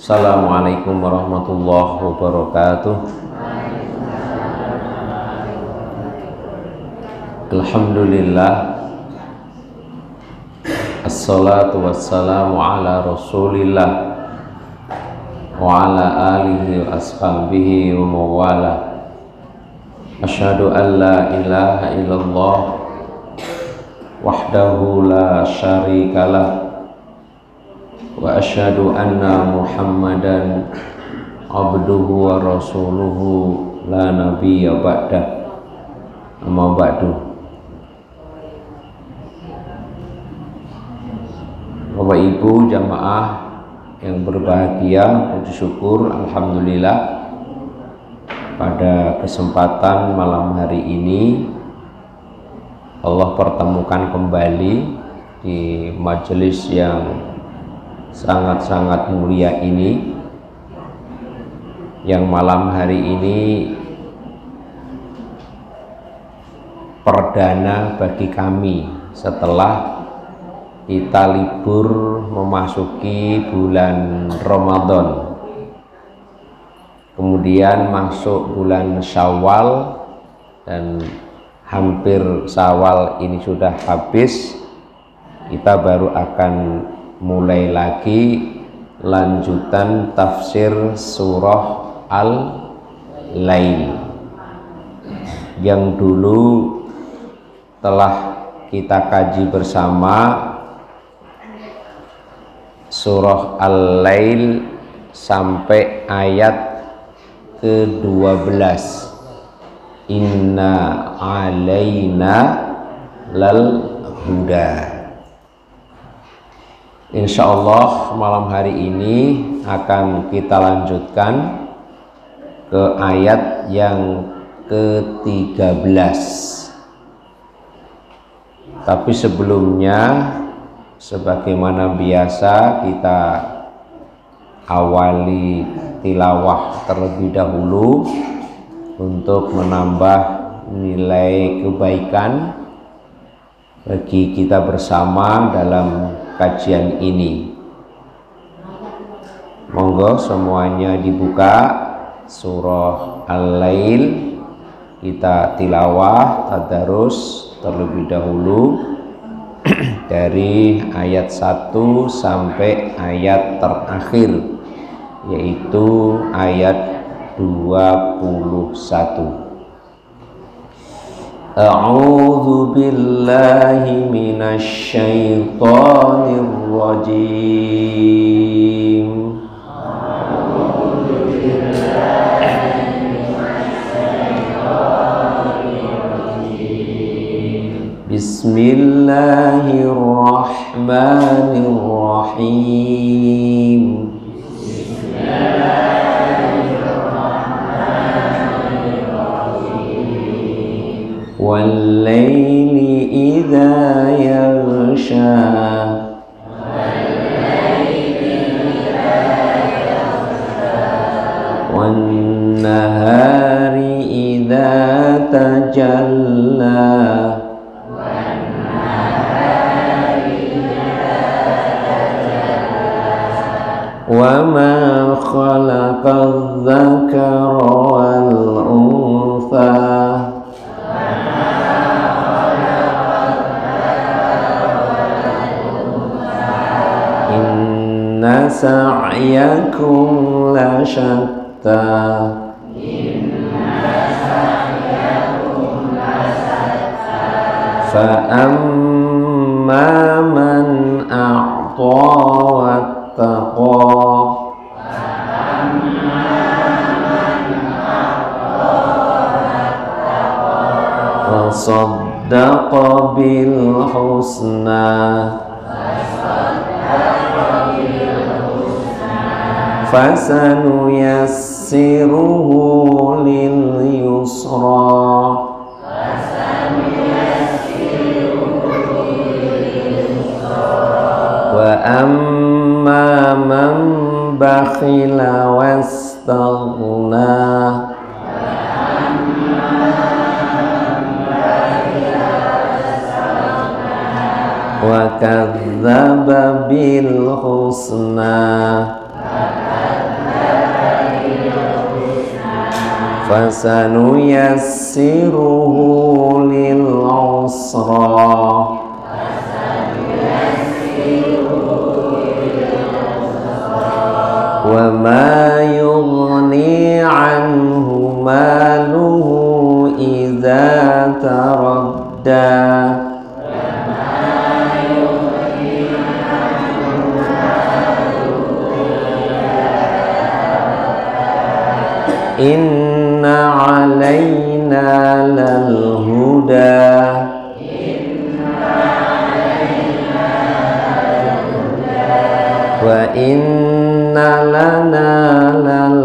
Assalamualaikum warahmatullahi wabarakatuh. Alhamdulillah, assalatu wassalamu ala rasulillah wa ala alihi wa ashabihi wa mawala. Asyhadu an la ilaha illallah wahdahu la syarikalah wa asyhadu anna Muhammadan abduhu wa rasuluhu la nabiyya ba'dah. Amma ba'du. Bapak Ibu jamaah yang berbahagia, puji syukur alhamdulillah pada kesempatan malam hari ini Allah pertemukan kembali di majelis yang sangat-sangat mulia ini, yang malam hari ini perdana bagi kami setelah kita libur memasuki bulan Ramadan, kemudian masuk bulan Syawal, dan hampir Syawal ini sudah habis. Kita baru akan mulai lagi lanjutan tafsir surah Al-Lail yang dulu telah kita kaji bersama. Surah Al-Lail sampai ayat ke-12, Inna alaina lal huda. Insyaallah malam hari ini akan kita lanjutkan ke ayat yang ke-13. Tapi sebelumnya, sebagaimana biasa, kita awali tilawah terlebih dahulu untuk menambah nilai kebaikan bagi kita bersama dalam kajian ini. Monggo semuanya dibuka surah Al-Lail, kita tilawah tadarus terlebih dahulu dari ayat 1 sampai ayat terakhir, yaitu ayat 21. A'udzu billahi minasy syaithanir rajim. Bismillahirrahmanirrahim. Wal-laili idza yaghsha. Wan-nahari idza tajalla. Wa ma khalaqadz dzakara wal untha. Inna sa'yakum lasyatta. Fa amma man a'ta wattaqa. Wa saddaqa bil husna. Fasanuyassiruhu lil yusra. Wa amma man bakhila wastaghna. Wa kadzdzaba bil husna. fasanuyassiruhu lil usra. Wa ma yughni anhu maluhu idza taradda. Inna alaina lal huda. Wa inna lana lal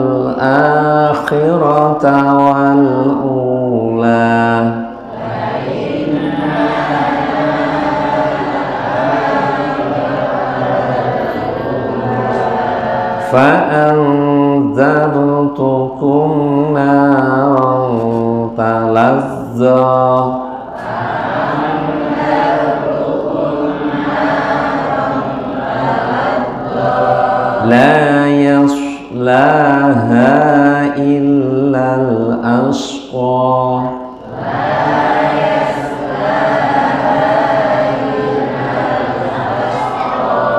akhirata wal ula. فأنذرتكم نارا تلظى لا يصلاها إلا الأشقى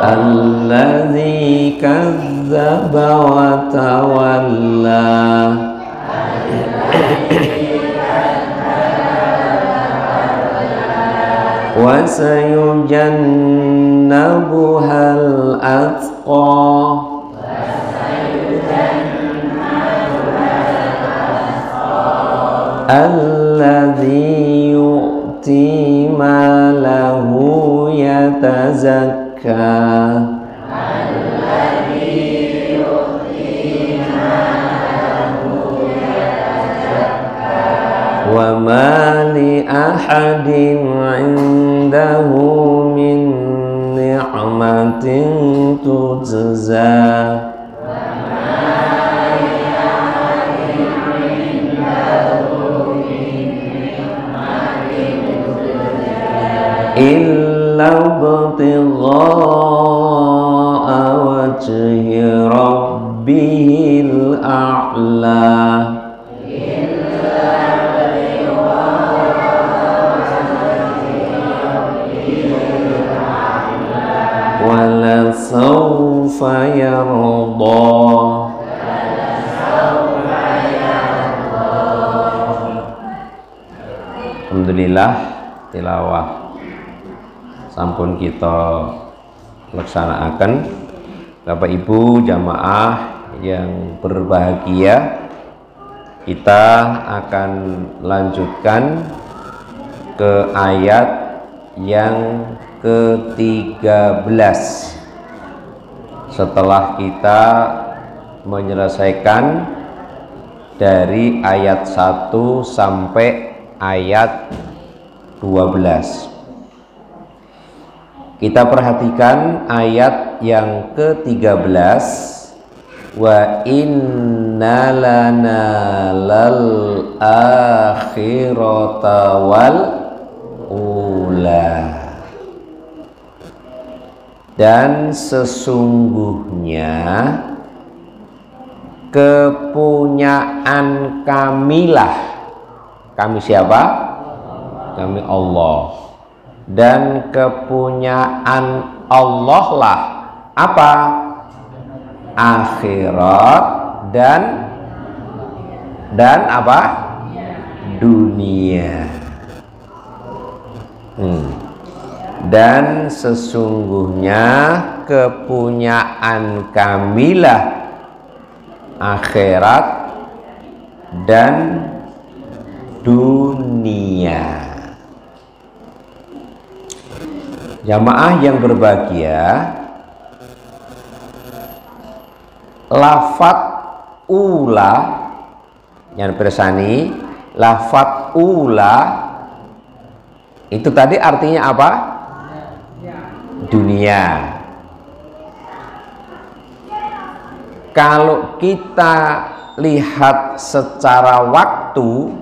الذي كذب وتولى وسيجنبها الأتقى الذي يؤتي ماله يتزكى وما لأحد عنده من نعمة تجزى إلا ابتغاء وجه ربه الأعلى ولسوف يرضى. Alhamdulillah, tilawah sampun kita laksanakan. Bapak Ibu jamaah yang berbahagia, kita akan lanjutkan ke ayat yang ke-13 setelah kita menyelesaikan dari ayat 1 sampai ayat 12. Kita perhatikan ayat yang ke-13, wa inna lana lal akhirata wal ula. Dan sesungguhnya kepunyaan kamilah. Kami siapa? Kami Allah. Dan kepunyaan Allah lah apa? Akhirat dan apa? Dunia. Dan sesungguhnya kepunyaan kamilah akhirat dan dunia. Jamaah yang berbahagia, lafat ula yang bersani, lafat ula itu tadi artinya apa? Dunia. Kalau kita lihat secara waktu,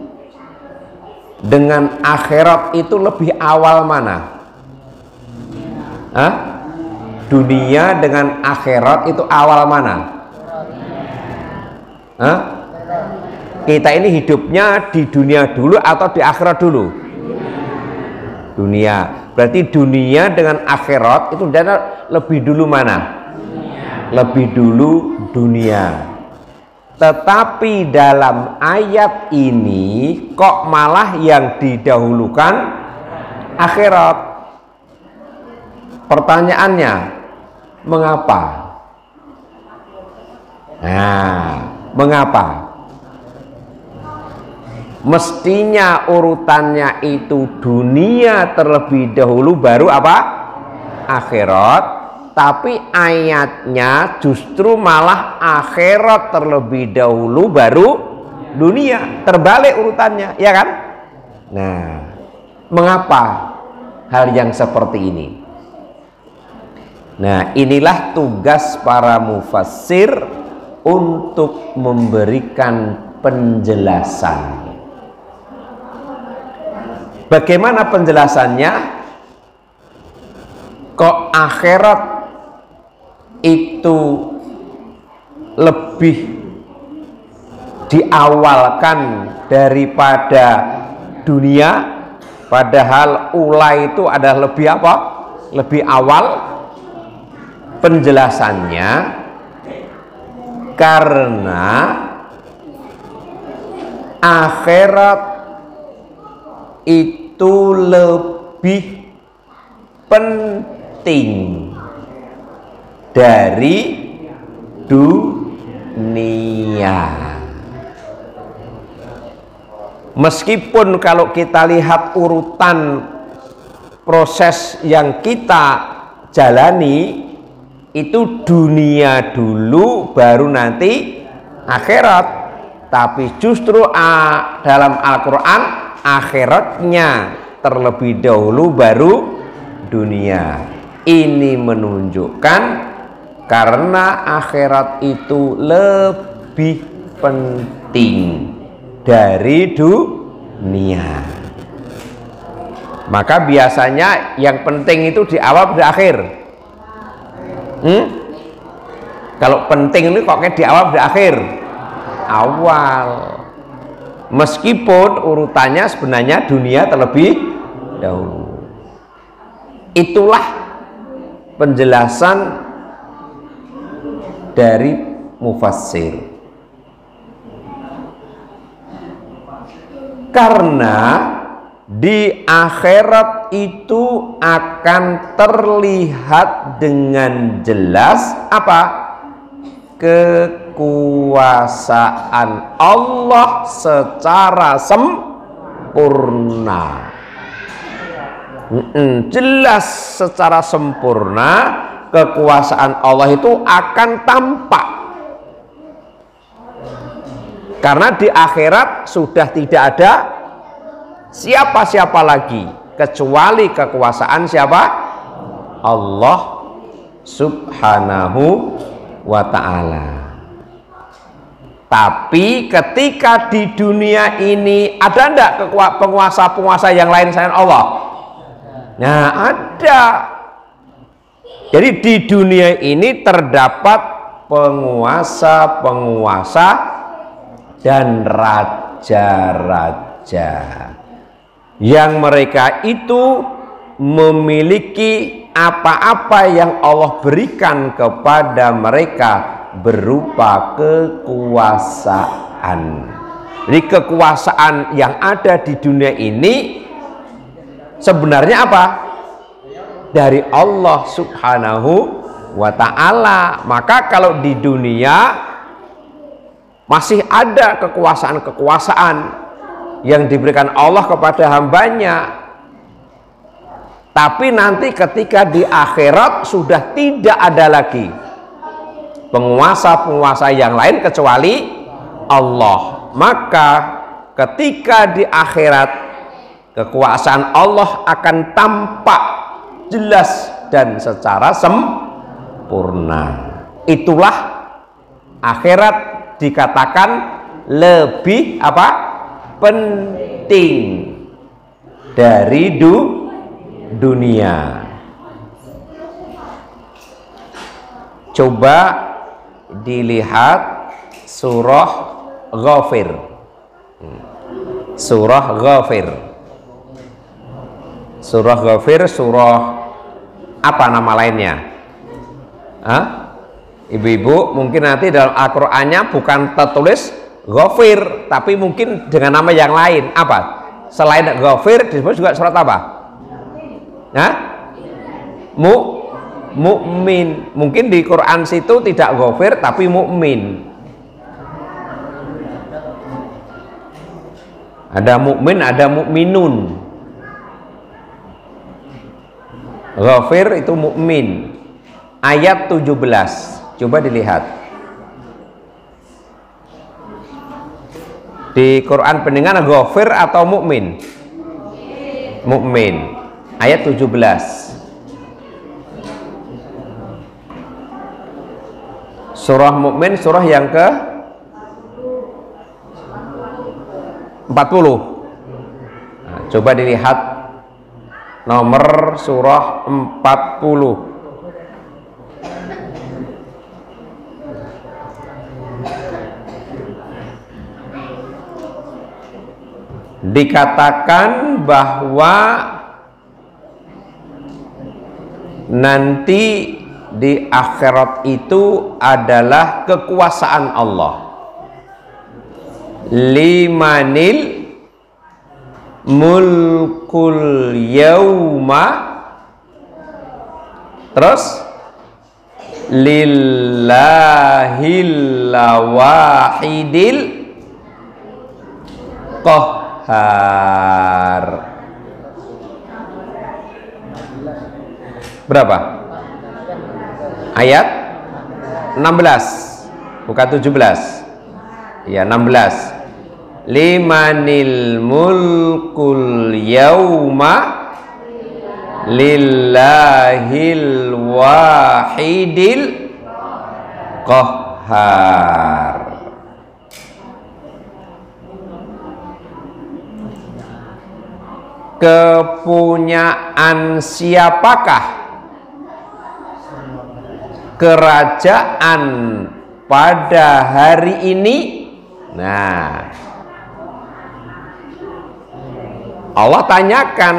dengan akhirat itu lebih awal mana? Dunia dengan akhirat itu awal mana? Kita ini hidupnya di dunia dulu atau di akhirat dulu? Dunia. Berarti dunia dengan akhirat itu lebih dulu mana? Lebih dulu dunia. Tetapi dalam ayat ini kok malah yang didahulukan akhirat. Pertanyaannya, mengapa? Nah, mengapa? Mestinya urutannya itu dunia terlebih dahulu baru apa? Akhirat. Tapi ayatnya justru malah akhirat terlebih dahulu baru dunia. Terbalik urutannya, ya kan? Nah, mengapa hal yang seperti ini? Nah, inilah tugas para mufassir untuk memberikan penjelasan. Bagaimana penjelasannya? Kok akhirat itu lebih diawalkan daripada dunia, padahal ula itu adalah lebih apa? Lebih awal. Penjelasannya karena akhirat itu lebih penting dari dunia. Meskipun kalau kita lihat urutan proses yang kita jalani itu dunia dulu baru nanti akhirat, tapi justru dalam Al-Quran akhiratnya terlebih dahulu baru dunia. Ini menunjukkan karena akhirat itu lebih penting dari dunia. Maka biasanya yang penting itu di awal di akhir. Kalau penting ini kok kayak di awal di akhir? Awal. Meskipun urutannya sebenarnya dunia terlebih dahulu. Itulah penjelasan dari mufassir. Karena di akhirat itu akan terlihat dengan jelas apa? Kekuasaan Allah secara sempurna. Jelas secara sempurna kekuasaan Allah itu akan tampak. Karena di akhirat sudah tidak ada siapa-siapa lagi kecuali kekuasaan siapa? Allah Subhanahu wa ta'ala. Tapi ketika di dunia ini ada enggak penguasa-penguasa yang lain selain Allah? Nah, ada. Jadi di dunia ini terdapat penguasa-penguasa dan raja-raja yang mereka itu memiliki apa-apa yang Allah berikan kepada mereka berupa kekuasaan. Jadi kekuasaan yang ada di dunia ini sebenarnya apa? Dari Allah Subhanahu wa ta'ala. Maka kalau di dunia masih ada kekuasaan-kekuasaan yang diberikan Allah kepada hambanya, tapi nanti ketika di akhirat sudah tidak ada lagi penguasa-penguasa yang lain kecuali Allah. Maka ketika di akhirat kekuasaan Allah akan tampak jelas dan secara sempurna. Itulah akhirat dikatakan lebih apa? Penting dari dunia. Coba dilihat surah Ghafir. Surah Ghafir. Surah Ghafir, surah apa nama lainnya? Hah? Ibu-ibu, mungkin nanti dalam Al-Qur'annya bukan tertulis Ghafir, tapi mungkin dengan nama yang lain. Apa? Selain Ghafir disebut juga surat apa? Hah? Mukmin. Mungkin di Quran situ tidak Ghafir tapi mukmin. Ada mukmin, ada mukminun. Ghafir itu mukmin. Ayat 17. Coba dilihat. Di Quran pendengar Ghafir atau mukmin? Mukmin. Ayat 17. Surah Mukmin, surah yang ke 40. Nah, coba dilihat nomor surah 40. Dikatakan bahwa nanti di akhirat itu adalah kekuasaan Allah. Limanil mulkul yauma, terus lillahil wahidil qahhar. Berapa? Ayat 16, bukan 17. Ya, 16. Limanil mulkul yauma lillahil wahidil qahhar. Kepunyaan siapakah kerajaan pada hari ini? Nah, Allah tanyakan,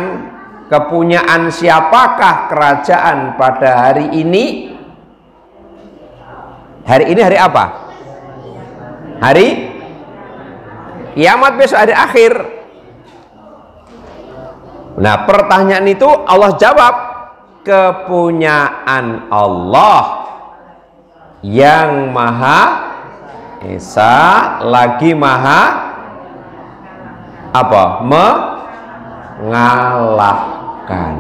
kepunyaan siapakah kerajaan pada hari ini? Hari ini hari apa? Hari kiamat, besok hari akhir. Nah, pertanyaan itu Allah jawab, kepunyaan Allah yang Maha Esa lagi Maha apa? Mengalahkan.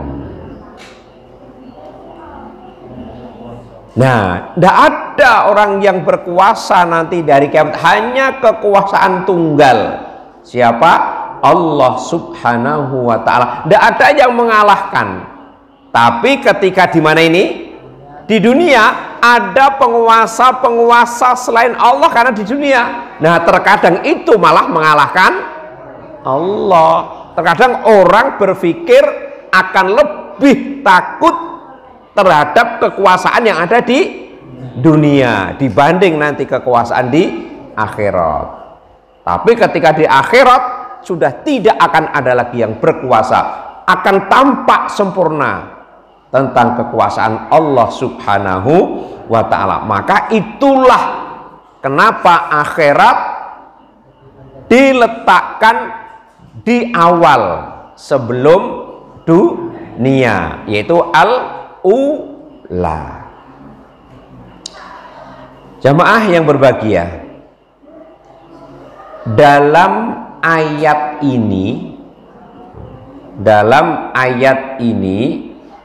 Nah, tidak ada orang yang berkuasa nanti dari kiamat, hanya kekuasaan tunggal. Siapa? Allah subhanahu wa ta'ala. Tidak ada yang mengalahkan. Tapi ketika di mana ini? Di dunia ada penguasa-penguasa selain Allah karena di dunia. Nah, terkadang itu malah mengalahkan Allah. Terkadang orang berpikir akan lebih takut terhadap kekuasaan yang ada di dunia dibanding nanti kekuasaan di akhirat. Tapi ketika di akhirat sudah tidak akan ada lagi yang berkuasa, akan tampak sempurna tentang kekuasaan Allah subhanahu wa ta'ala. Maka itulah kenapa akhirat diletakkan di awal sebelum dunia, yaitu al-ula. Jamaah yang berbahagia, dalam ayat ini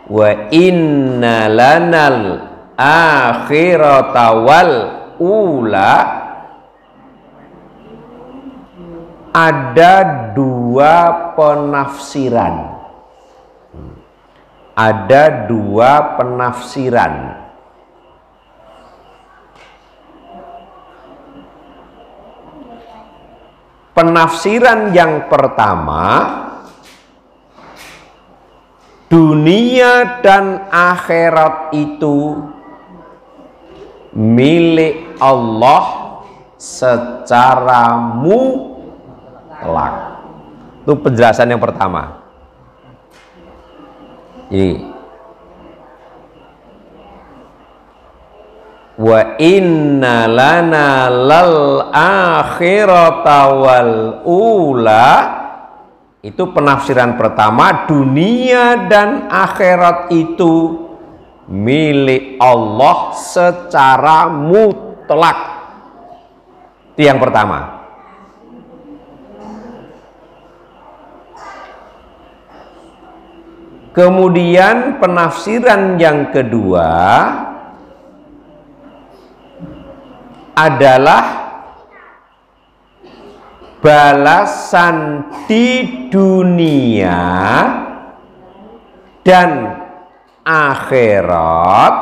wa inna lanal akhirata wal ula, ada dua penafsiran. Ada dua penafsiran. Penafsiran yang pertama, dunia dan akhirat itu milik Allah secara mutlak. mutlak. Itu penjelasan yang pertama. Ini wa inna lana lal akhirata wal ula, itu penafsiran pertama, dunia dan akhirat itu milik Allah secara mutlak. Itu yang pertama. Kemudian penafsiran yang kedua adalah balasan di dunia dan akhirat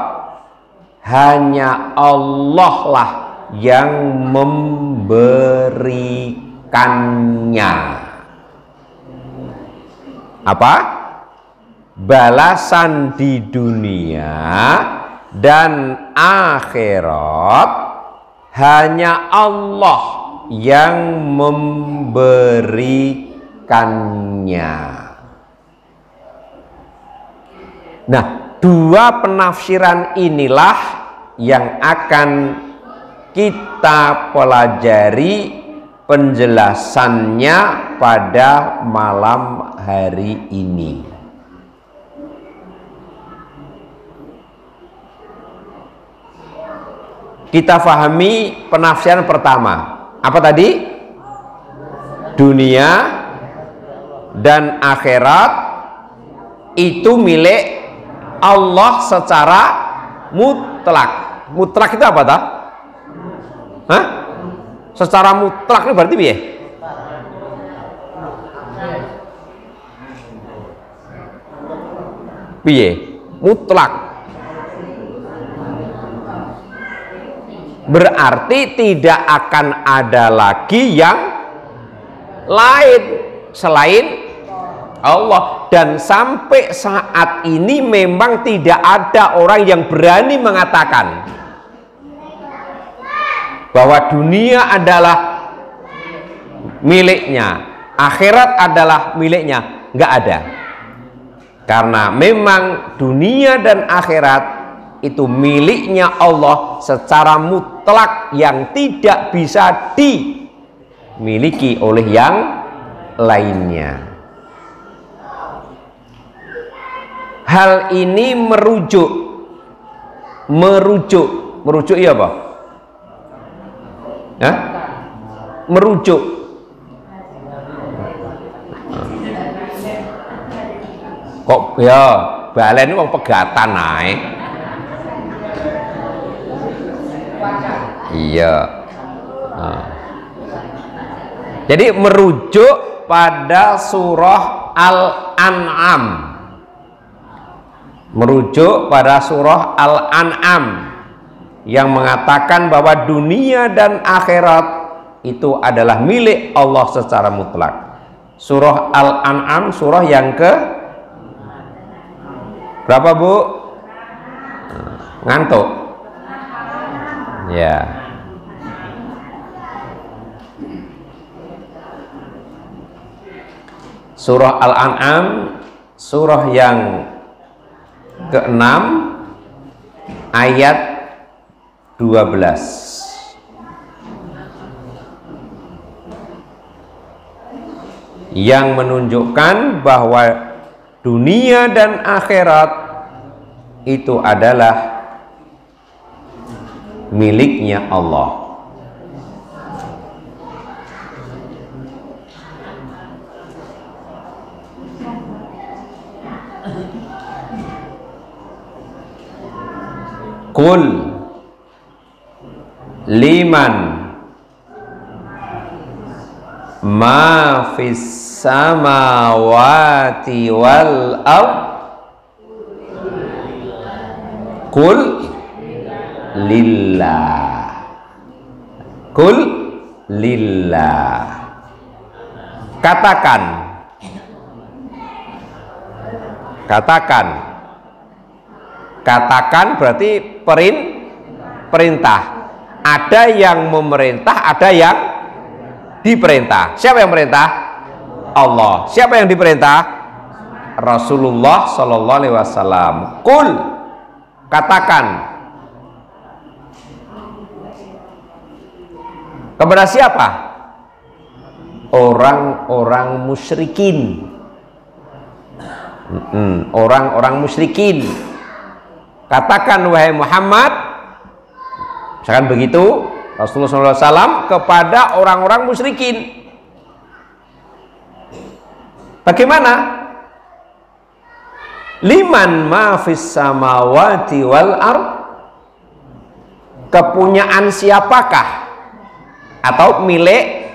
hanya Allah lah yang memberikannya. Apa? Balasan di dunia dan akhirat hanya Allah yang memberikannya. Nah, dua penafsiran inilah yang akan kita pelajari penjelasannya pada malam hari ini. Kita fahami penafsiran pertama. Apa tadi? Dunia dan akhirat itu milik Allah secara mutlak. Mutlak itu apa tak? Hah? Secara mutlak itu berarti piye? Piye? Mutlak. Berarti tidak akan ada lagi yang lain selain Allah. Dan sampai saat ini memang tidak ada orang yang berani mengatakan bahwa dunia adalah miliknya, akhirat adalah miliknya. Nggak ada. Karena memang dunia dan akhirat itu miliknya Allah secara mutlak yang tidak bisa dimiliki oleh yang lainnya. Hal ini merujuk iya apa? Ya? Merujuk. Kok ya balen wong pegatan ae. Iya. Jadi merujuk pada surah Al-An'am. Merujuk pada surah Al-An'am yang mengatakan bahwa dunia dan akhirat itu adalah milik Allah secara mutlak. Surah Al-An'am surah yang ke berapa, Bu? Ngantuk? Ya. Surah Al-An'am surah yang ke-6 ayat 12. Yang menunjukkan bahwa dunia dan akhirat itu adalah miliknya Allah. Qul liman ma fis samawati wal ard. Qul lillah. Qul lillah. Katakan berarti perintah. Ada yang memerintah, ada yang diperintah. Siapa yang perintah? Allah. Siapa yang diperintah? Rasulullah Shallallahu Alaihi Wasallam. Qul, katakan kepada siapa? Orang-orang musyrikin. Orang-orang musyrikin. Katakan wahai Muhammad, misalkan begitu Rasulullah SAW kepada orang-orang musyrikin. Bagaimana? Liman ma fis samawati wal ard, kepunyaan siapakah atau milik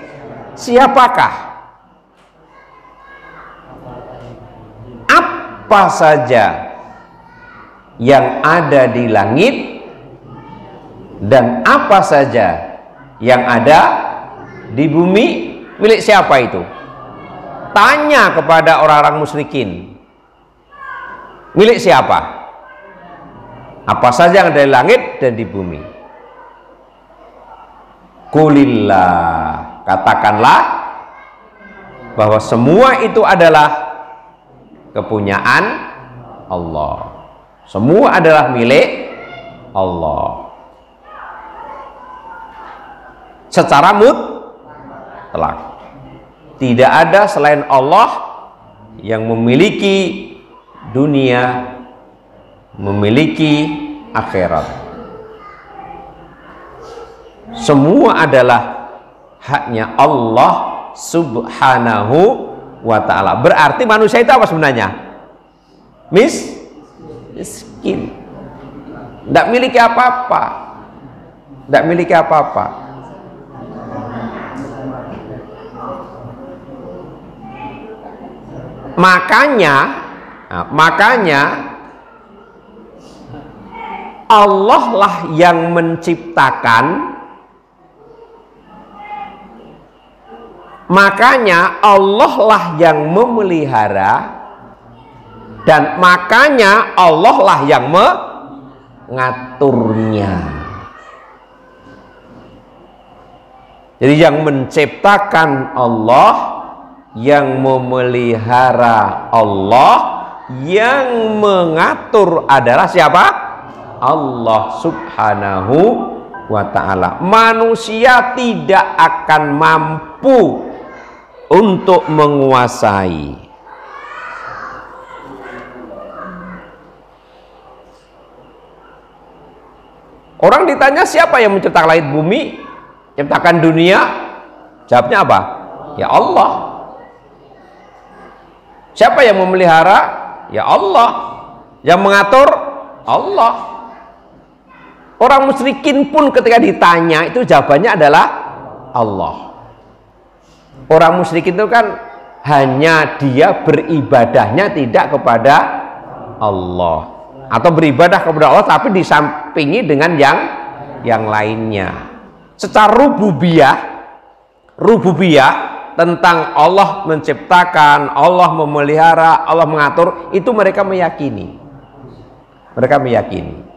siapakah? Apa saja yang ada di langit dan apa saja yang ada di bumi, milik siapa itu? Tanya kepada orang-orang musyrikin, milik siapa? Apa saja yang ada di langit dan di bumi? Qulillah, katakanlah bahwa semua itu adalah kepunyaan Allah. Semua adalah milik Allah. Secara mutlak. Tidak ada selain Allah yang memiliki dunia, memiliki akhirat. Semua adalah haknya Allah Subhanahu wa ta'ala. Berarti manusia itu apa sebenarnya? Miskin. Tidak miliki apa-apa. Tidak miliki apa-apa. Makanya Allah lah yang menciptakan, makanya Allah lah yang memelihara, dan makanya Allah lah yang mengaturnya. Jadi yang menciptakan Allah, yang memelihara Allah, yang mengatur adalah siapa? Allah Subhanahu wa ta'ala. Manusia tidak akan mampu untuk menguasai. Orang ditanya siapa yang menciptakan langit bumi, menciptakan dunia, jawabnya apa? Ya Allah. Siapa yang memelihara? Ya Allah. Yang mengatur? Allah. Orang musyrikin pun ketika ditanya itu jawabannya adalah Allah. Orang musyrikin itu kan hanya dia beribadahnya tidak kepada Allah, atau beribadah kepada Allah tapi disampingi dengan yang lainnya. Secara rububiyah tentang Allah menciptakan, Allah memelihara, Allah mengatur, itu mereka meyakini. Mereka meyakini.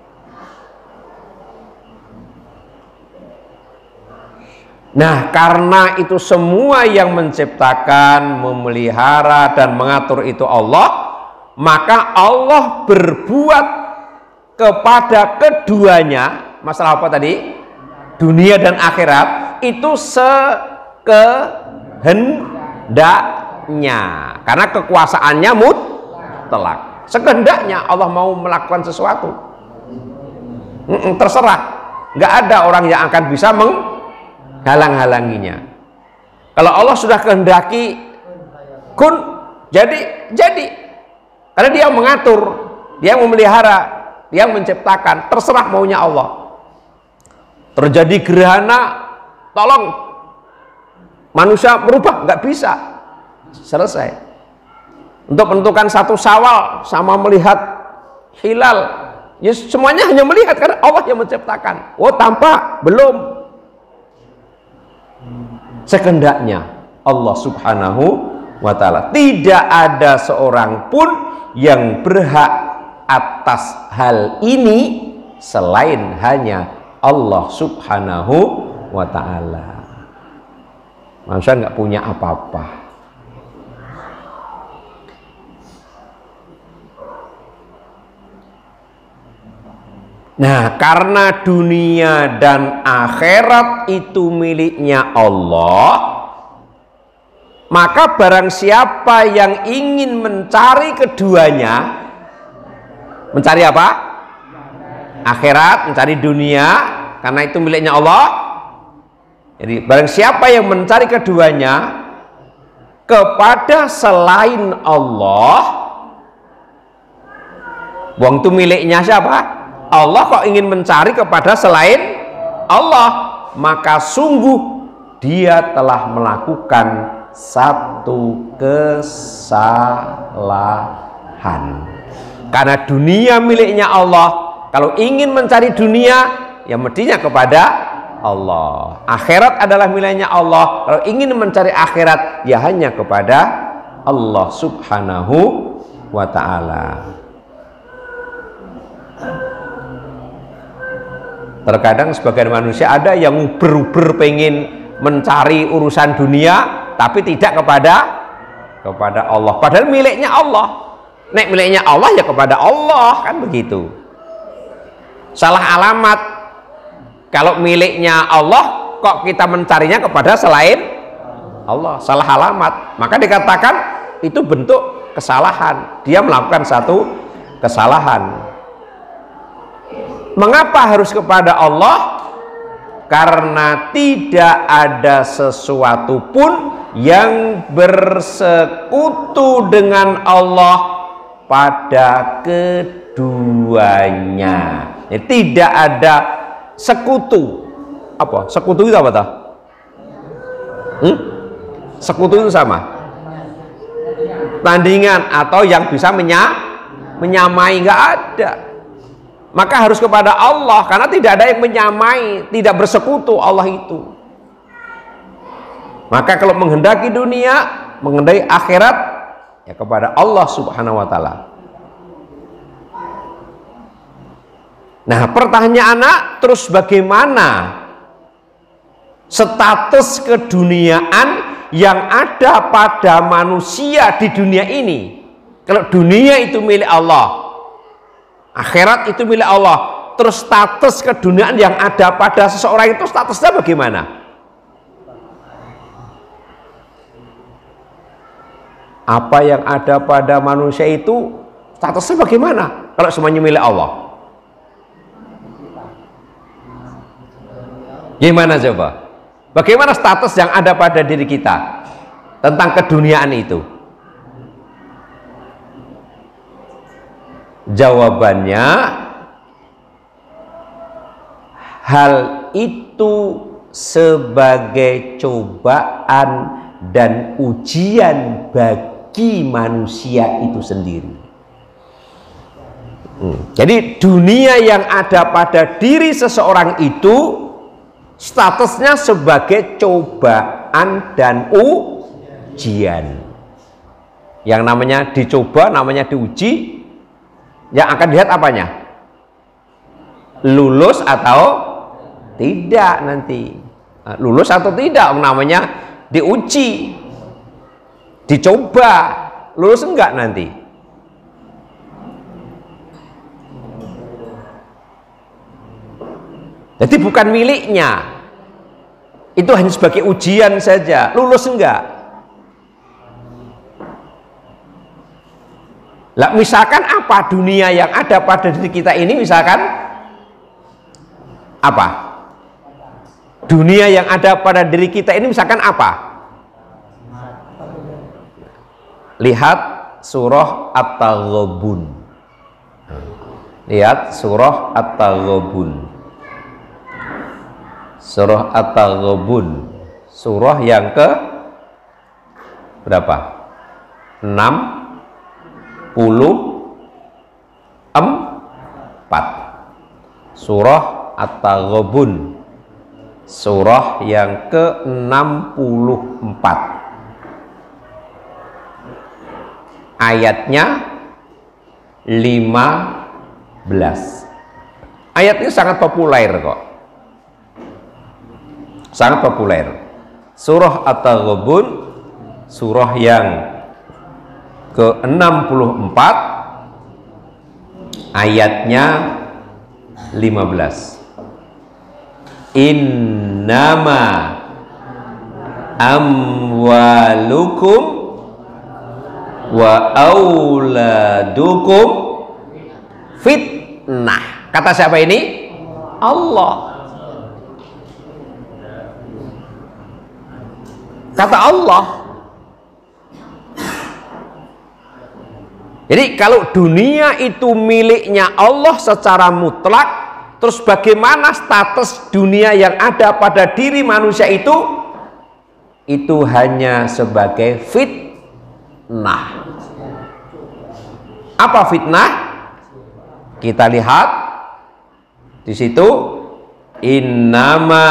Nah, karena itu semua yang menciptakan, memelihara, dan mengatur itu Allah, maka Allah berbuat kepada keduanya, masalah apa tadi? Dunia dan akhirat, itu sekehendaknya, karena kekuasaannya mutlak. Sekehendaknya Allah mau melakukan sesuatu, terserah, nggak ada orang yang akan bisa menghalang-halanginya. Kalau Allah sudah kehendaki kun, jadi, karena dia mengatur, dia memelihara, dia menciptakan, terserah maunya Allah. Terjadi gerhana, tolong manusia merubah, nggak bisa, selesai. Untuk menentukan satu Syawal sama melihat hilal, ya semuanya hanya melihat karena Allah yang menciptakan. Oh, tampak belum, sekehendaknya Allah Subhanahu wa ta'ala. Tidak ada seorang pun yang berhak atas hal ini selain hanya Allah Subhanahu wa ta'ala. Manusia nggak punya apa-apa. Nah, karena dunia dan akhirat itu miliknya Allah, maka barang siapa yang ingin mencari keduanya, mencari apa? Akhirat, mencari dunia, karena itu miliknya Allah. Jadi barang siapa yang mencari keduanya kepada selain Allah, uang itu miliknya siapa? Allah. Kok ingin mencari kepada selain Allah, maka sungguh dia telah melakukan satu kesalahan. Karena dunia miliknya Allah, kalau ingin mencari dunia ya mestinya kepada Allah. Akhirat adalah miliknya Allah, kalau ingin mencari akhirat ya hanya kepada Allah subhanahu wa ta'ala. Terkadang sebagian manusia ada yang uber-uber pengen mencari urusan dunia tapi tidak kepada Allah, padahal miliknya Allah. Nek miliknya Allah ya kepada Allah, kan begitu. Salah alamat. Kalau miliknya Allah kok kita mencarinya kepada selain Allah, salah alamat. Maka dikatakan itu bentuk kesalahan, dia melakukan satu kesalahan. Mengapa harus kepada Allah? Karena tidak ada sesuatu pun yang bersekutu dengan Allah pada keduanya. Ya, tidak ada sekutu. Apa? Sekutu itu apa toh? Sekutu itu sama tandingan atau yang bisa menyamai, nggak ada. Maka harus kepada Allah, karena tidak ada yang menyamai, tidak bersekutu Allah itu. Maka kalau menghendaki dunia, menghendaki akhirat, ya kepada Allah subhanahu wa ta'ala. Nah, pertanyaan anak, terus bagaimana status keduniaan yang ada pada manusia di dunia ini? Kalau dunia itu milik Allah, akhirat itu milik Allah, terus status keduniaan yang ada pada seseorang itu statusnya bagaimana? Apa yang ada pada manusia itu statusnya bagaimana kalau semuanya milik Allah? Gimana coba? Bagaimana status yang ada pada diri kita tentang keduniaan itu? Jawabannya, hal itu sebagai cobaan dan ujian bagi manusia itu sendiri. Jadi dunia yang ada pada diri seseorang itu statusnya sebagai cobaan dan ujian. Yang namanya dicoba, namanya diuji. Yang akan dilihat apanya? Lulus atau tidak nanti. Lulus atau tidak namanya diuji, dicoba. Lulus enggak nanti? Jadi bukan miliknya, itu hanya sebagai ujian saja. Lulus enggak? Lah, misalkan apa dunia yang ada pada diri kita ini, misalkan apa? Dunia yang ada pada diri kita ini misalkan apa? Lihat surah At-Taghabun. Lihat surah At-Taghabun. Surah At-Taghabun. Surah yang ke berapa? 64. Surah At-Taghabun, surah yang ke-64, ayatnya 15. Ayat ini sangat populer kok, sangat populer. Surah At-Taghabun, surah yang ke-64, ayatnya 15. Innama amwalukum wa auladukum fitnah. Kata siapa ini? Allah. Kata Allah. Jadi kalau dunia itu miliknya Allah secara mutlak, terus bagaimana status dunia yang ada pada diri manusia itu? Itu hanya sebagai fitnah. Apa fitnah? Kita lihat di situ, innama,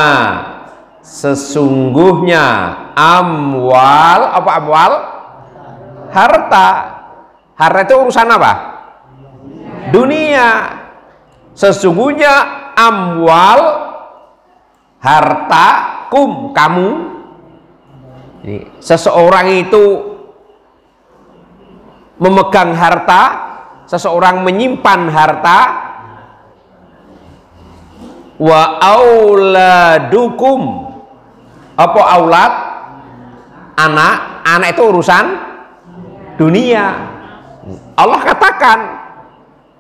sesungguhnya, amwal, apa amwal? Harta. Harta itu urusan apa? Dunia. Sesungguhnya amwal, harta, kamu. Jadi, seseorang itu memegang harta, seseorang menyimpan harta. Wa auladukum, apa aulad? Anak. Anak itu urusan dunia. Allah katakan,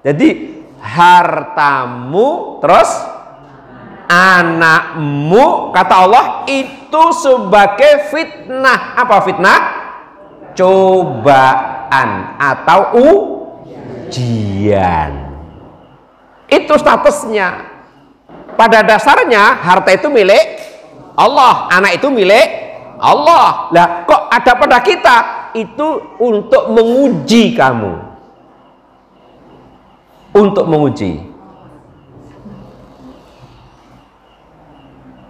jadi hartamu terus anakmu, kata Allah, itu sebagai fitnah. Apa fitnah? Cobaan atau ujian. Itu statusnya. Pada dasarnya harta itu milik Allah, anak itu milik Allah. Lah kok ada pada kita? Itu untuk menguji kamu. Untuk menguji.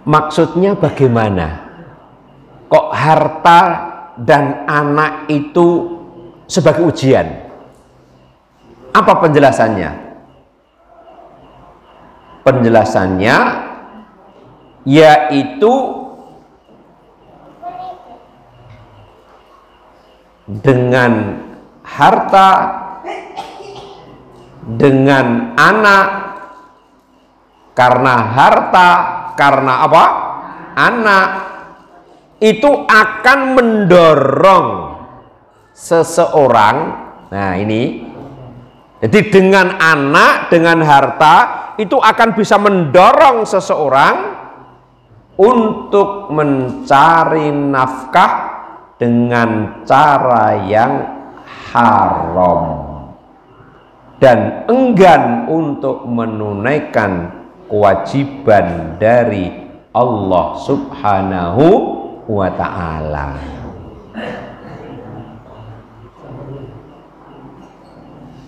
Maksudnya bagaimana? Kok harta dan anak itu sebagai ujian? Apa penjelasannya? Penjelasannya yaitu dengan harta, dengan anak, karena harta, karena apa? Anak itu akan mendorong seseorang. Nah ini, jadi dengan anak, dengan harta itu akan bisa mendorong seseorang untuk mencari nafkah dengan cara yang haram dan enggan untuk menunaikan kewajiban dari Allah Subhanahu wa ta'ala.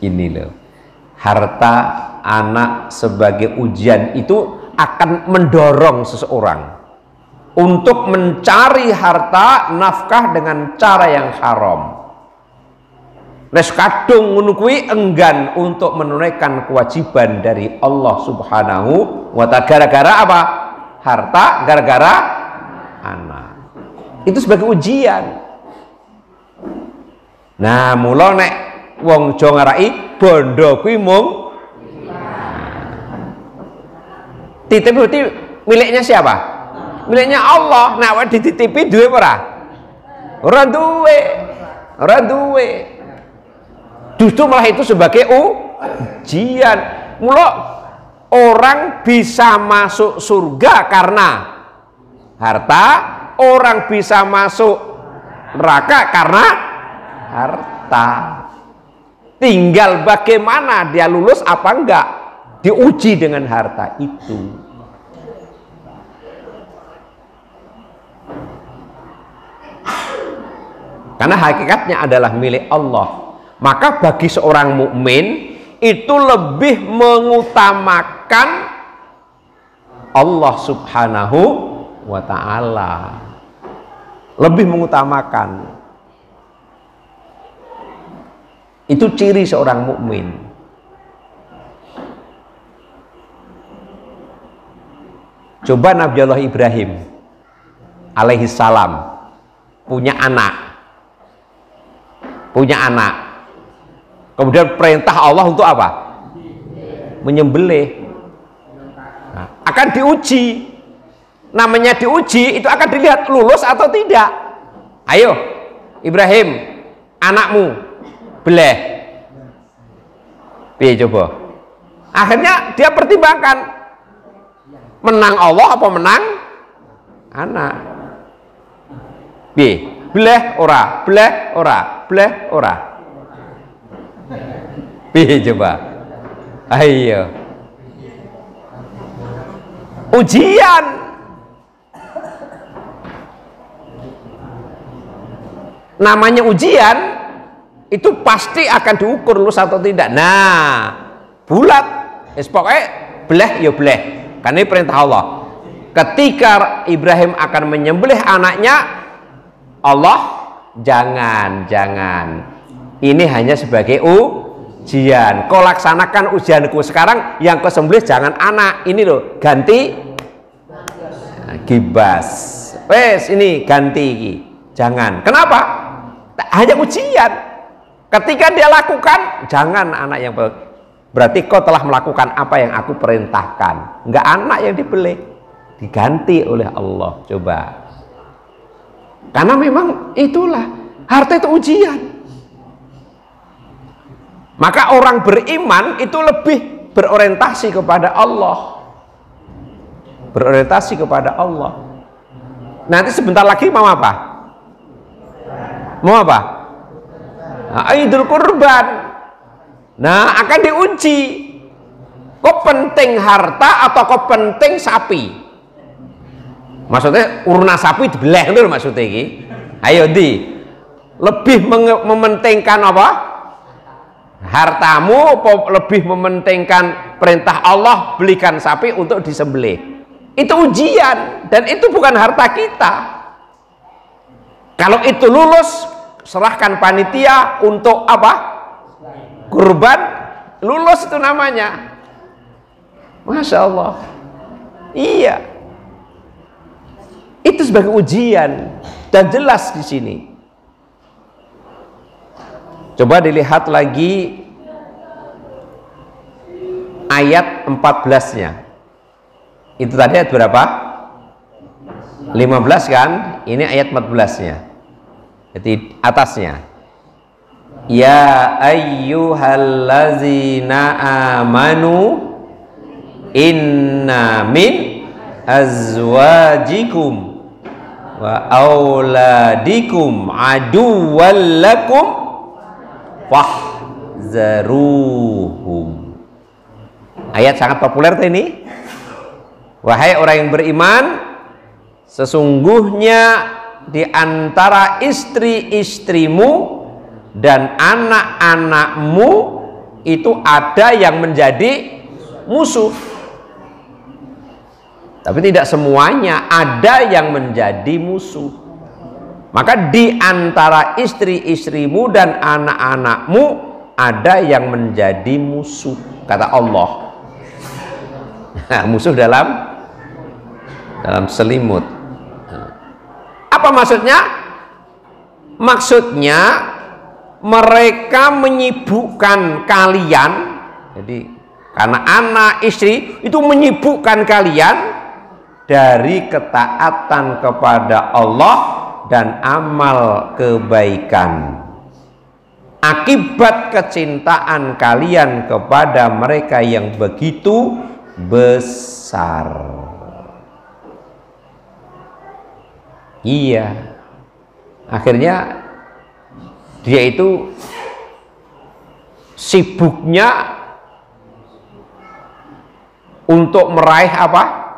Ini loh, harta, anak sebagai ujian itu akan mendorong seseorang untuk mencari harta, nafkah dengan cara yang haram. Nes kadung ngono kuwi enggan untuk menunaikan kewajiban dari Allah Subhanahu wa ta'ala. Gara-gara apa? Harta, gara-gara anak. Itu sebagai ujian. Nah, mula nek wong Jawa ngarai bondo kuwi mung titip berarti miliknya siapa? Miliknya Allah. Nah, awak dititipi duwe ora? Ora duwe. Ora duwe. Justru malah itu sebagai ujian. Mula orang bisa masuk surga karena harta, orang bisa masuk neraka karena harta. Tinggal bagaimana dia lulus apa enggak, diuji dengan harta itu. Karena hakikatnya adalah milik Allah. Maka bagi seorang mukmin itu lebih mengutamakan Allah Subhanahu wa ta'ala. Lebih mengutamakan. Itu ciri seorang mukmin. Coba Nabi Allah Ibrahim alaihi salam punya anak. Kemudian perintah Allah untuk apa? Menyembelih. Nah, akan diuji. Namanya diuji itu akan dilihat lulus atau tidak. Ayo Ibrahim, anakmu beleh. Piye coba? Akhirnya dia pertimbangkan, menang Allah apa menang anak? Piye? Bleh ora, bleh ora, bleh ora. Piye coba? Ayo. Ujian. Namanya ujian itu pasti akan diukur lulus atau tidak. Nah, bulat. Pokoknya bleh ya bleh. Karena ini perintah Allah. Ketika Ibrahim akan menyembelih anaknya, Allah jangan ini hanya sebagai ujian. Kau laksanakan ujianku sekarang, yang kau sembelih jangan anak, ini loh ganti gibas, wes ini ganti, jangan. Kenapa? Hanya ujian. Ketika dia lakukan, jangan anak yang berarti kau telah melakukan apa yang aku perintahkan. Enggak anak yang dibeli, diganti oleh Allah. Coba. Karena memang itulah harta itu ujian. Maka orang beriman itu lebih berorientasi kepada Allah. Berorientasi kepada Allah. Nanti sebentar lagi mau apa? Mau apa? Nah, Idul Kurban. Nah, akan diuji. Kok penting harta atau kok penting sapi? Maksudnya urna sapi dibelah itu maksudnya ini. Ayo lebih mementingkan apa? Hartamu apa lebih mementingkan perintah Allah belikan sapi untuk disembelih? Itu ujian dan itu bukan harta kita. Kalau itu lulus, serahkan panitia untuk apa? Kurban, lulus itu namanya. Masya Allah. Iya. Itu sebagai ujian dan jelas di sini. Coba dilihat lagi ayat 14-nya. Itu tadi ayat berapa? 15 kan? Ini ayat 14-nya. Jadi atasnya. Ya ayyuhallazina amanu inna min azwajikum wa auladikum aduwwan lakum fahzaruhum. Ayat sangat populer ini. Wahai orang yang beriman, sesungguhnya di antara istri-istrimu dan anak-anakmu itu ada yang menjadi musuh. Tapi tidak semuanya, ada yang menjadi musuh. Maka di antara istri-istrimu dan anak-anakmu ada yang menjadi musuh, kata Allah. Nah, musuh dalam selimut. Apa maksudnya? Maksudnya mereka menyibukkan kalian. Jadi karena anak istri itu menyibukkan kalian dari ketaatan kepada Allah dan amal kebaikan. Akibat kecintaan kalian kepada mereka yang begitu besar. Iya. Akhirnya dia itu sibuknya untuk meraih apa?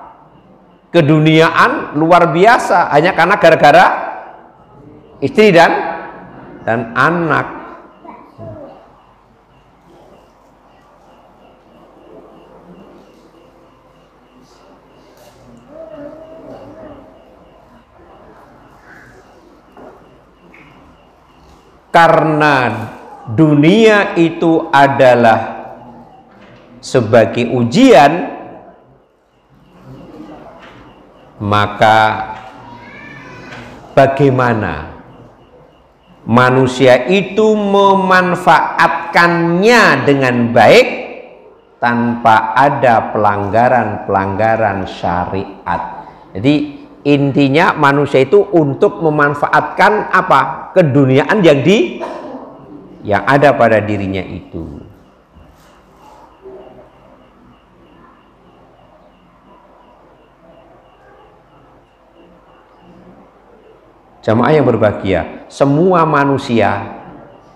Keduniaan luar biasa hanya karena gara-gara istri dan anak. Karena dunia itu adalah sebagai ujian, maka bagaimana manusia itu memanfaatkannya dengan baik tanpa ada pelanggaran-pelanggaran syariat. Jadi intinya manusia itu untuk memanfaatkan apa? Keduniaan yang ada pada dirinya itu. Jamaah yang berbahagia, semua manusia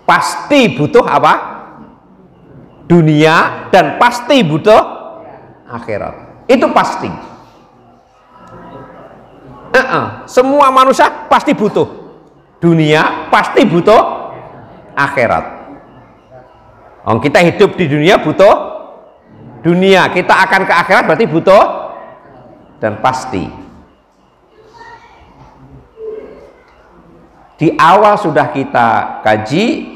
pasti butuh apa? Dunia, dan pasti butuh akhirat. Itu pasti. Semua manusia pasti butuh dunia, pasti butuh akhirat. Kita hidup di dunia butuh dunia, kita akan ke akhirat berarti butuh dan pasti. Di awal sudah kita kaji,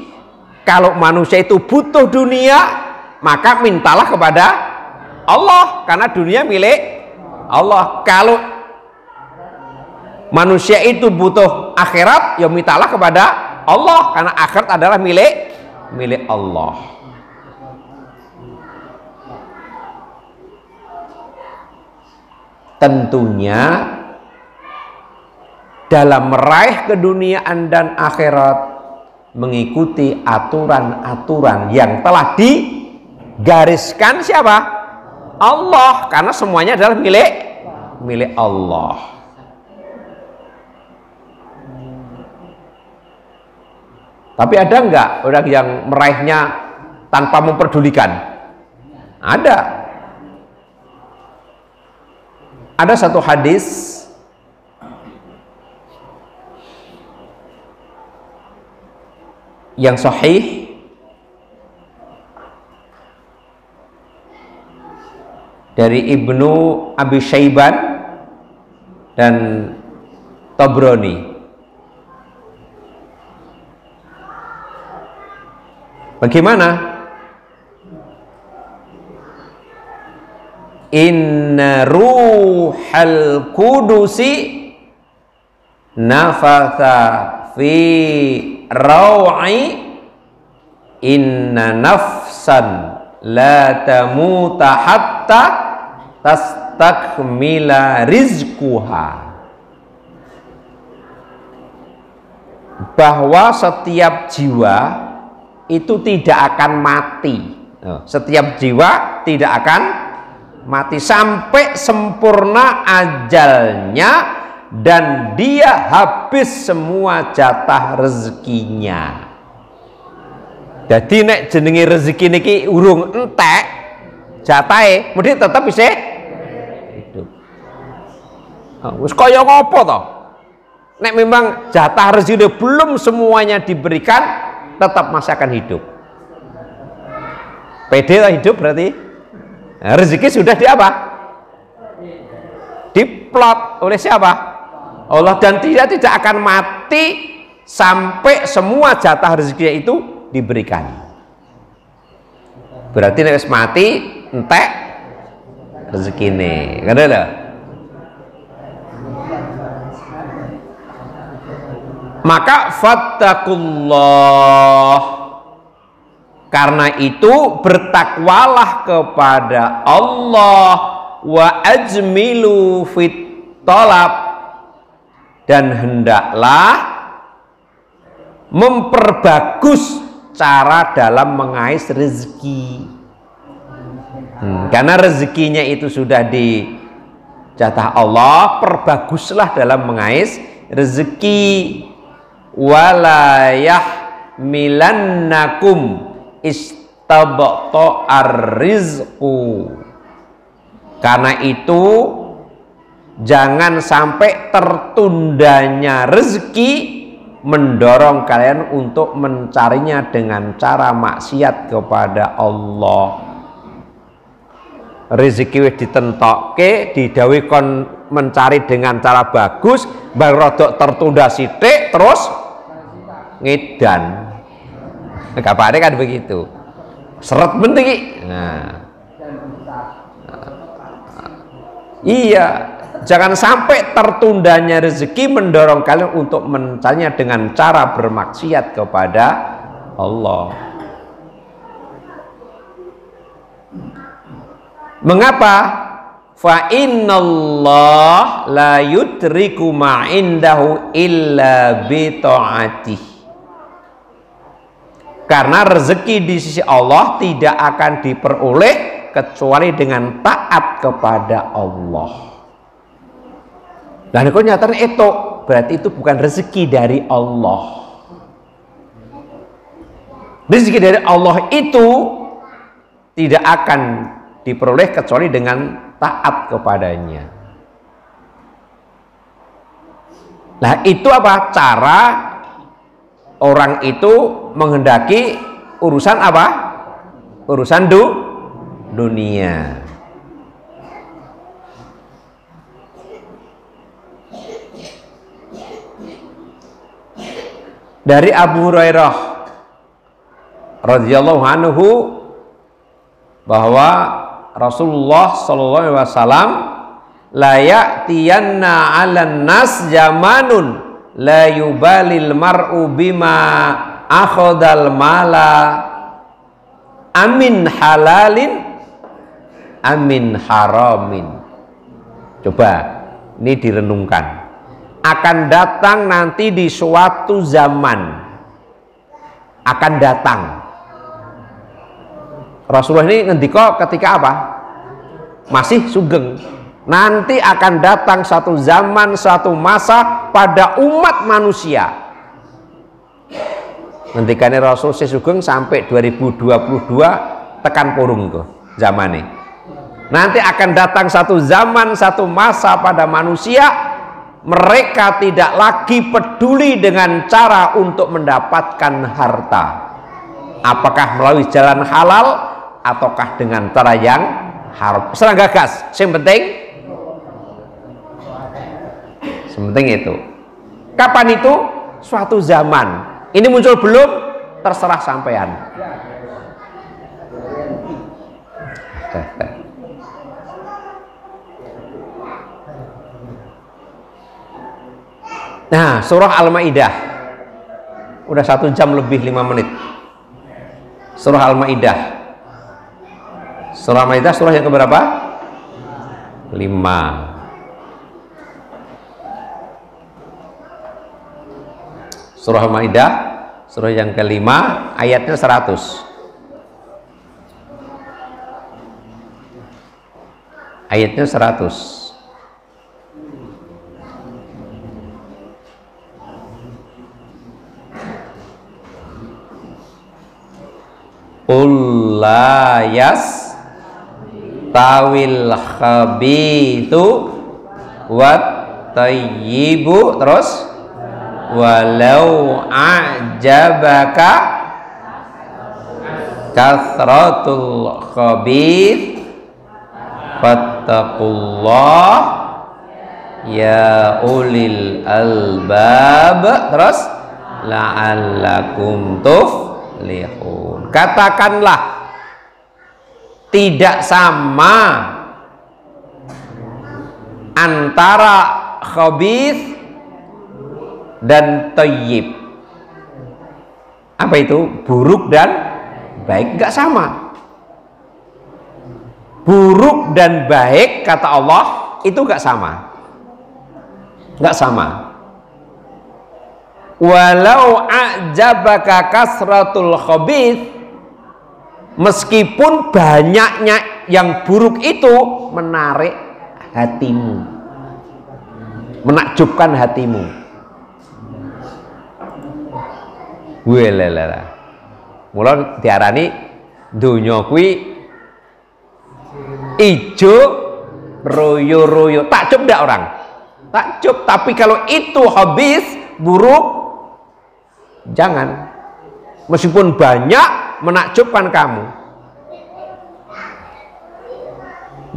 kalau manusia itu butuh dunia, maka mintalah kepada Allah, karena dunia milik Allah. Kalau manusia itu butuh akhirat, ya mintalah kepada Allah, karena akhirat adalah milik Allah. Tentunya dalam meraih keduniaan dan akhirat mengikuti aturan-aturan yang telah digariskan siapa? Allah, karena semuanya adalah milik Allah. Tapi ada enggak orang yang meraihnya tanpa memperdulikan? Ada satu hadis yang sahih dari Ibnu Abi Syaiban dan Tabrani. Bagaimana? Inna ruhal kudusi nafatha fi raw'i inna nafsan la tamuta hatta tastakmila rizquha. Bahwa setiap jiwa itu tidak akan mati. Setiap jiwa tidak akan mati sampai sempurna ajalnya dan dia habis semua jatah rezekinya. Jadi nek jenenge rezeki niki urung entek jatahe, mesti tetap bisa hidup. Wis kaya ngopo to? Nek memang jatah rezeki belum semuanya diberikan, tetap masih akan hidup. Pede lah hidup berarti. Nah, rezeki sudah di apa? Diplot oleh siapa? Allah, dan tidak akan mati sampai semua jatah rezekinya itu diberikan. Berarti nek wis mati entek rezekine. Kada lho. Maka fattaqullah, karena itu bertakwalah kepada Allah, wa ajmilu fit talab, dan hendaklah memperbagus cara dalam mengais rezeki. Karena rezekinya itu sudah di jatah Allah, perbaguslah dalam mengais rezeki. Wala yahmilannakum istabta ar-rizqu, karena itu jangan sampai tertundanya rezeki mendorong kalian untuk mencarinya dengan cara maksiat kepada Allah. Rezeki wis ditentokke, didhawuhi kon mencari dengan cara bagus, bang rodok tertunda sithik terus ngedan. Kabare kan begitu. Seret penting. Nah. Iya, Jangan sampai tertundanya rezeki mendorong kalian untuk mencarinya dengan cara bermaksiat kepada Allah. Mengapa? Fa innallah la yudriku ma indahu illa bi ta'atih. Karena rezeki di sisi Allah tidak akan diperoleh kecuali dengan taat kepada Allah. Dan kalau nyatanya itu berarti itu bukan rezeki dari Allah. Rezeki dari Allah itu tidak akan diperoleh kecuali dengan taat kepadanya. Nah, itu apa? Cara orang itu menghendaki urusan apa? Urusan dunia. Dari Abu Hurairah radhiyallahu anhu bahwa Rasulullah sallallahu alaihi wasallam la ya'tiyanna 'alan nas zamanun la yubalil mar'u bima akhadal mala amin halalin amin haramin. Coba ini direnungkan. Akan datang nanti di suatu zaman, akan datang. Rasulullah ini ngendika ketika apa? Masih sugeng. Nanti akan datang satu zaman, satu masa pada umat manusia. Ngendikane Rasul sugeng sampai 2022 tekan purung tuh zamannya. Nanti akan datang satu zaman, satu masa pada manusia, mereka tidak lagi peduli dengan cara untuk mendapatkan harta, apakah melalui jalan halal ataukah dengan cara yang haram. Serang gagas, yang penting itu. Kapan itu? Suatu zaman. Ini muncul belum? Terserah sampean. Nah, surah Al-Maidah udah 1 jam lebih 5 menit. Surah Al-Maidah. Surah Al-Maidah surah yang keberapa? 5. Surah Al-Maidah surah yang ke-5 ayatnya 100. Ayatnya 100. Qul la yas tawil khabithu wat tayyibu, terus walau a'jabaka kathratul khabith fattaqullah ya ulil albab, terus la'allakum tuflihun. Katakanlah tidak sama antara khabith dan thayyib. Apa itu? Buruk dan baik, enggak sama. Buruk dan baik kata Allah itu enggak sama. Enggak sama. Walau a'jabaka kasratul khabith, meskipun banyaknya yang buruk itu menarik hatimu, menakjubkan hatimu. Welelala. Mula diarani donya kuwi ijo royo-royo. Takjub ndak orang? Takjub. Tapi kalau itu habis buruk, jangan. Meskipun banyak menakjubkan kamu,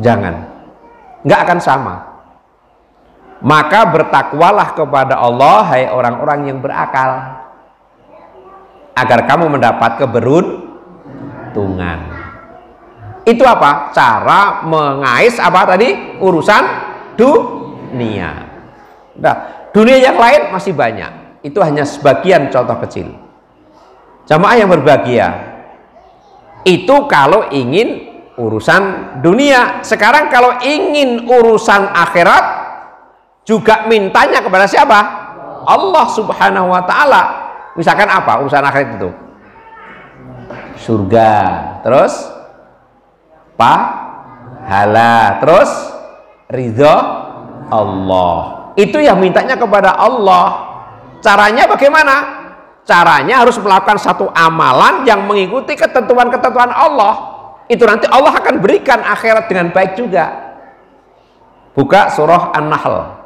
jangan. Nggak akan sama. Maka bertakwalah kepada Allah, hai orang-orang yang berakal, agar kamu mendapat keberuntungan. Itu apa? Cara mengais apa tadi? Urusan dunia. Nah, dunia yang lain masih banyak. Itu hanya sebagian contoh kecil. Jamaah yang berbahagia, itu kalau ingin urusan dunia. Sekarang kalau ingin urusan akhirat, juga mintanya kepada siapa? Allah Subhanahu wa Ta'ala. Misalkan apa urusan akhirat itu? Surga, terus pahala, terus ridho Allah. Itu yang mintanya kepada Allah. Caranya bagaimana? Caranya harus melakukan satu amalan yang mengikuti ketentuan-ketentuan Allah. Itu nanti Allah akan berikan akhirat dengan baik juga. Buka surah An-Nahl.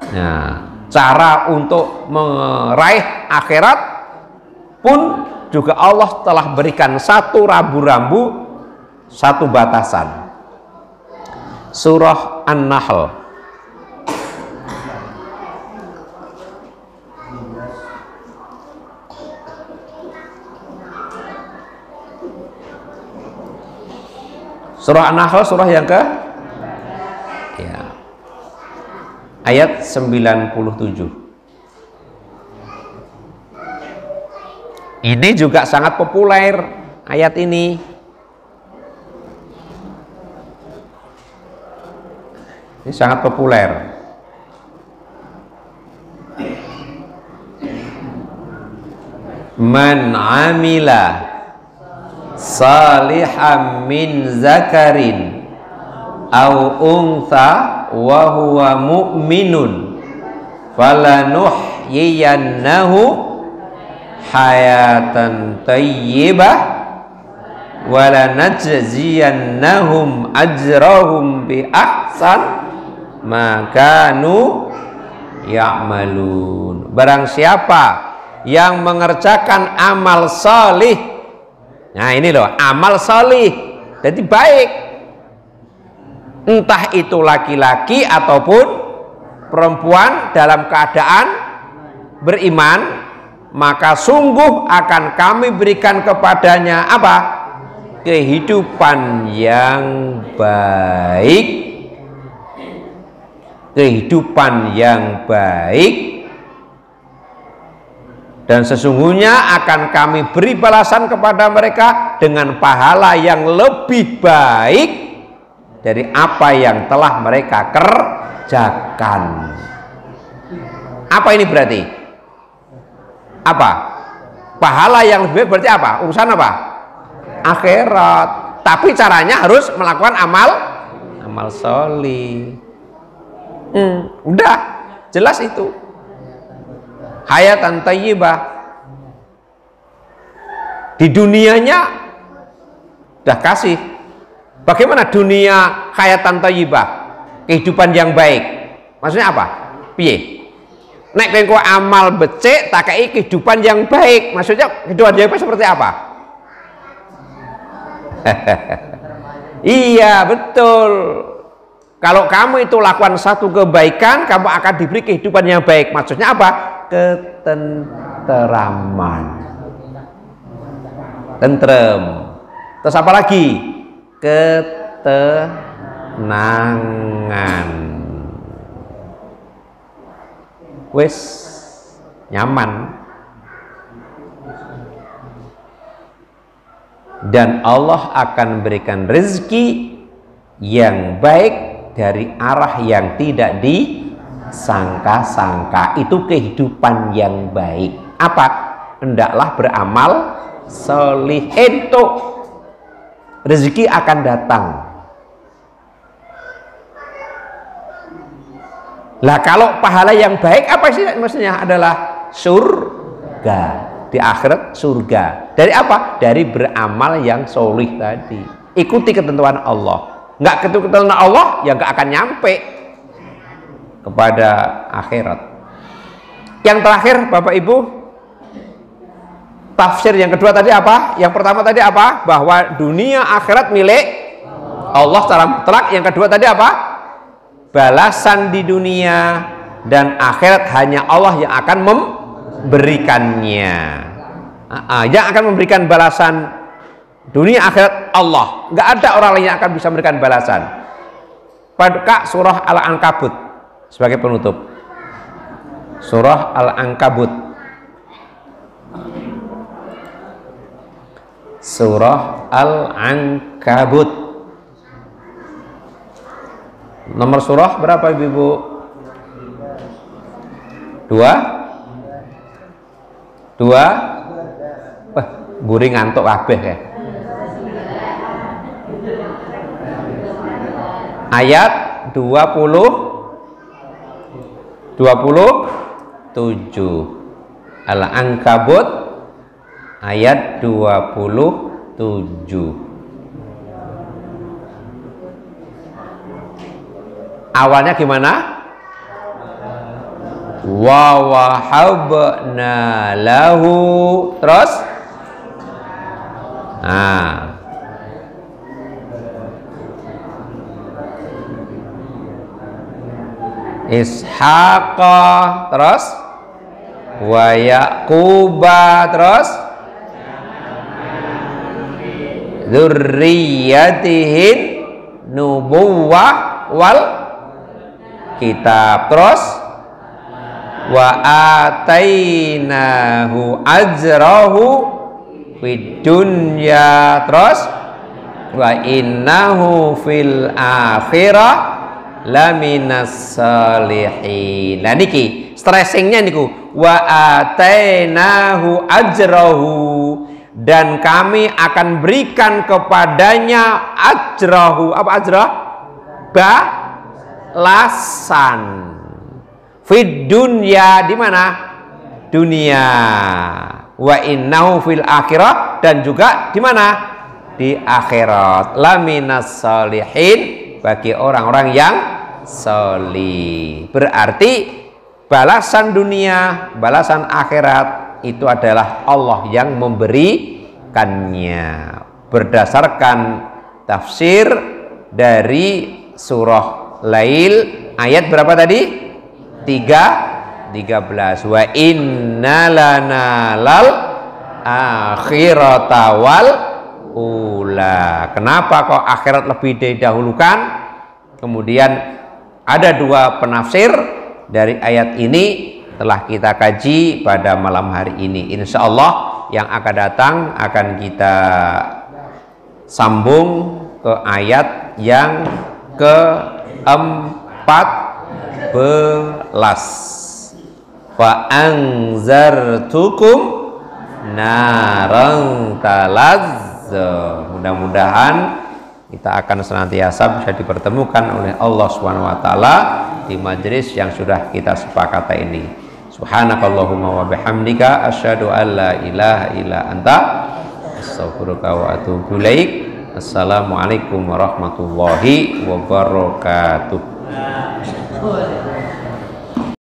Nah, cara untuk meraih akhirat pun juga Allah telah berikan satu rambu-rambu, satu batasan. Surah An-Nahl. Surah An-Nahl, surah yang ke ya, ayat 97. Ini juga sangat populer ayat ini. Ini sangat populer. Man amila salihan min zakarin au untha wa huwa mu'minun falanuhyiyannahu hayatan tayyibah wa lanajziyannahum ajrahum bi ahsan ma kanu ya'malun. Barang siapa yang mengerjakan amal salih. Nah ini loh, amal salih, jadi baik, entah itu laki-laki ataupun perempuan dalam keadaan beriman, maka sungguh akan kami berikan kepadanya apa? Kehidupan yang baik, kehidupan yang baik. Dan sesungguhnya akan kami beri balasan kepada mereka dengan pahala yang lebih baik dari apa yang telah mereka kerjakan. Apa ini berarti? Apa? Pahala yang lebih baik berarti apa? Urusan apa? Akhirat. Tapi caranya harus melakukan amal sholih. Udah, jelas itu. Hayatan thayyibah. Di dunianya udah kasih. Bagaimana dunia hayatan thayyibah? Kehidupan yang baik. Maksudnya apa? Piye? Nek pengen amal becik tak kei kehidupan yang baik. Maksudnya kehidupan yang baik seperti apa? Iya, betul. Kalau kamu itu lakukan satu kebaikan, kamu akan diberi kehidupan yang baik. Maksudnya apa? Ketenteraman, tentrem. Terus apa lagi? Ketenangan. Wes nyaman. Dan Allah akan berikan rezeki yang baik dari arah yang tidak disangka-sangka. Itu kehidupan yang baik. Apa? Hendaklah beramal sholih. Itu rezeki akan datang. Lah kalau pahala yang baik apa sih maksudnya? Adalah surga. Di akhirat surga. Dari apa? Dari beramal yang sholih tadi. Ikuti ketentuan Allah. Nggak ketentuan Allah, ya nggak akan nyampe kepada akhirat. Yang terakhir Bapak Ibu, tafsir yang kedua tadi apa? Yang pertama tadi apa? Bahwa dunia akhirat milik Allah secara mutlak. Yang kedua tadi apa? Balasan di dunia dan akhirat hanya Allah yang akan memberikannya. Yang akan memberikan balasan dunia akhirat Allah. Nggak ada orang lain yang akan bisa memberikan balasan. Pada surah Al-Ankabut sebagai penutup. Surah Al-Ankabut. Surah Al-Ankabut. Nomor surah berapa Ibu? 2? Wah, buri ngantuk kabeh ya. Ayat 27 Al-Ankabut ayat 27. Awalnya gimana? Wa wahabna lahu, terus Ishaqa, terus wa Yaquba, terus dzurriyyatihin nubuwah wal kitab, terus wa atainahu ajrahu fid dunya, terus wa innahu fil akhirah laminas salihin. Nah niki stressingnya niku, wa atainahu ajrahu, dan kami akan berikan kepadanya ajrahu. Apa ajrah? Balasan. Fid dunya, di mana? Dunia. Wa innahu fil akhirah, dan juga di mana? Di akhirat. Laminas salihin, bagi orang-orang yang solih. Berarti balasan dunia, balasan akhirat itu adalah Allah yang memberikannya. Berdasarkan tafsir dari surah Lail ayat berapa tadi? 13. Wa inna lana lal akhirata wal ula. Kenapa kok akhirat lebih didahulukan? Kemudian ada dua penafsir dari ayat ini telah kita kaji pada malam hari ini. Insya Allah yang akan datang akan kita sambung ke ayat yang ke-14. Fa anzartukum narang talazza. Mudah-mudahan kita akan senantiasa bisa dipertemukan oleh Allah Subhanahu wa taala di majelis yang sudah kita sepakati ini. Subhanakallahumma wa bihamdika asyhadu an la ilaha illa anta astaghfiruka wa atubu ilaik. Assalamualaikum warahmatullahi wabarakatuh.